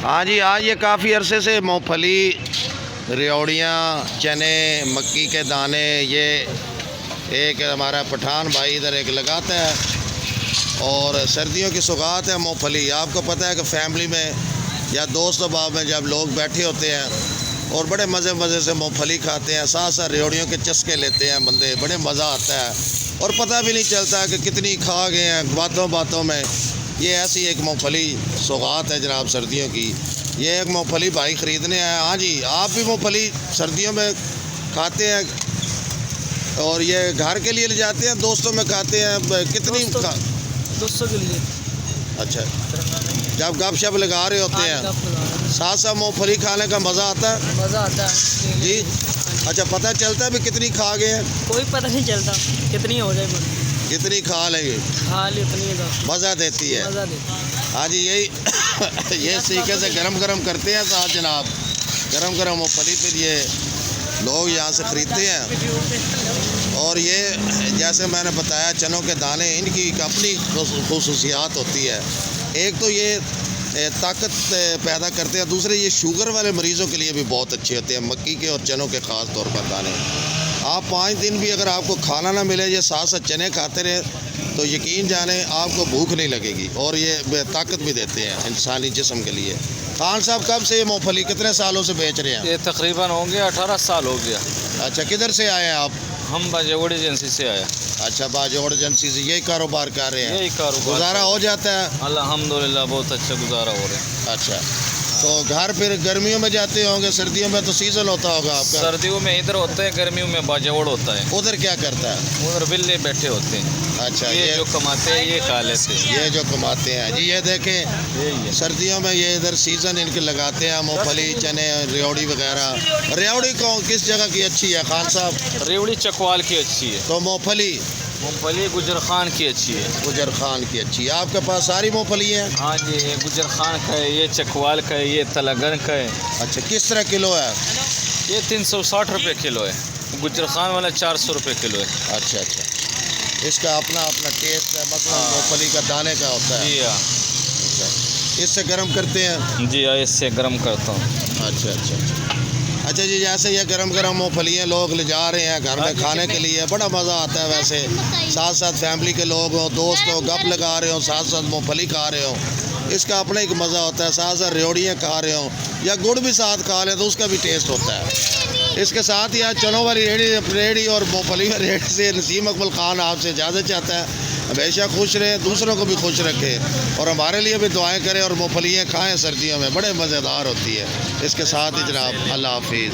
हाँ जी, आज ये काफ़ी अरसे से मूँगफली, रेवड़ियाँ, चने, मक्की के दाने, ये एक हमारा पठान भाई इधर एक लगाता है। और सर्दियों की सौगात है मूँगफली। आपको पता है कि फैमिली में या दोस्त अहबाब में जब लोग बैठे होते हैं और बड़े मज़े से मूँगफली खाते हैं, साथ साथ रेवड़ियों के चस्के लेते हैं बंदे, बड़े मज़ा आता है और पता भी नहीं चलता कि कितनी खा गए हैं बातों बातों में। ये ऐसी एक मूँगफली सौगात है जनाब सर्दियों की। ये एक मूँगफली भाई ख़रीदने आया। हाँ जी, आप भी मूँगफली सर्दियों में खाते हैं और ये घर के लिए ले जाते हैं, दोस्तों में खाते हैं? कितनी दोस्तों के लिए। अच्छा, जब गपशप लगा रहे होते हैं साथ साथ मूँगफली खाने का मज़ा आता है? मज़ा आता है जी। अच्छा, पता चलता है भी कितनी खा गए हैं? कोई पता नहीं चलता कितनी हो जाए, कितनी खा लेंगे, खा ली उतनी है तो मज़ा देती है। मज़ा देती है। हाँ जी, यही ये तरीके से गरम करते हैं साथ जनाब। गरम मूँगफली फिर ये लोग यहाँ से ख़रीदते हैं। और ये जैसे मैंने बताया, चनों के दाने, इनकी एक अपनी खुसूसियात होती है। एक तो ये ताकत पैदा करते हैं, दूसरे ये शुगर वाले मरीज़ों के लिए भी बहुत अच्छे होते हैं, मक्की के और चनों के ख़ास तौर पर दाने। आप 5 दिन भी अगर आपको खाना ना मिले, ये साथ साथ चने खाते रहे तो यकीन जाने आपको भूख नहीं लगेगी। और ये ताकत भी देते हैं इंसानी जिस्म के लिए। खान साहब, कब से ये मूँगफली कितने सालों से बेच रहे हैं? ये तकरीबन हो गया 18 साल हो गया। अच्छा, किधर से आए हैं आप? हम बाजोड़ एजेंसी से आए। अच्छा, बाजोड़ एजेंसी से यही कारोबार कर रहे हैं? यही कारोबार। गुजारा हो जाता है? अल्हम्दुलिल्लाह बहुत अच्छा गुजारा हो रहा है। अच्छा, तो घर फिर गर्मियों में जाते होंगे, सर्दियों में तो सीज़न होता होगा आपका? सर्दियों में इधर होता है, गर्मियों में बाजोड़ होता है। उधर क्या करता है? उधर बिल्ले बैठे होते हैं। अच्छा, ये जो कमाते हैं ये खा लेते हैं। ये जो कमाते हैं जी, ये देखें यही है। सर्दियों में ये इधर सीज़न इनके लगाते हैं, मूँगफली, चने, रेवड़ी वगैरह। रेवड़ी को किस जगह की अच्छी है खान साहब? रेवड़ी चकवाल की अच्छी है। तो मूँगफली गुजर खान की अच्छी है। गुजर खान की अच्छी है। आपके पास सारी मूँगफली है? हाँ जी, ये गुजर खान का है, ये चकवाल का है, ये तलागन का है। अच्छा, किस तरह किलो है? ये 360 रुपये किलो है। गुजर खान वाला 400 रुपये किलो है। अच्छा, इसका अपना अपना टेस्ट है, मतलब मूँगफली का दाने का होता है। जी हाँ। अच्छा, इससे गर्म करते हैं? जी हाँ, इससे गर्म करता हूँ। अच्छा जी, जैसे ये गरम मूँगफलियाँ लोग ले जा रहे हैं घर में खाने के लिए, बड़ा मज़ा आता है। वैसे साथ साथ फैमिली के लोग हो, दोस्त हो, गप लगा रहे हो, साथ साथ मूँगफली खा रहे हो, इसका अपना एक मज़ा होता है। साथ साथ रेवड़ियाँ खा रहे हो या गुड़ भी साथ खा रहे हो तो उसका भी टेस्ट होता है। इसके साथ ही आज चनों वाली रेहड़ी और मूँगफली वाली रेहड़ी से नसीम अकमल खान आपसे इजाज़त चाहता है। हमेशा खुश रहें, दूसरों को भी खुश रखें और हमारे लिए भी दुआएं करें और मूँगफलियाँ खाएं सर्दियों में, बड़े मज़ेदार होती है। इसके साथ ही जनाब, अल्लाह हाफिज़।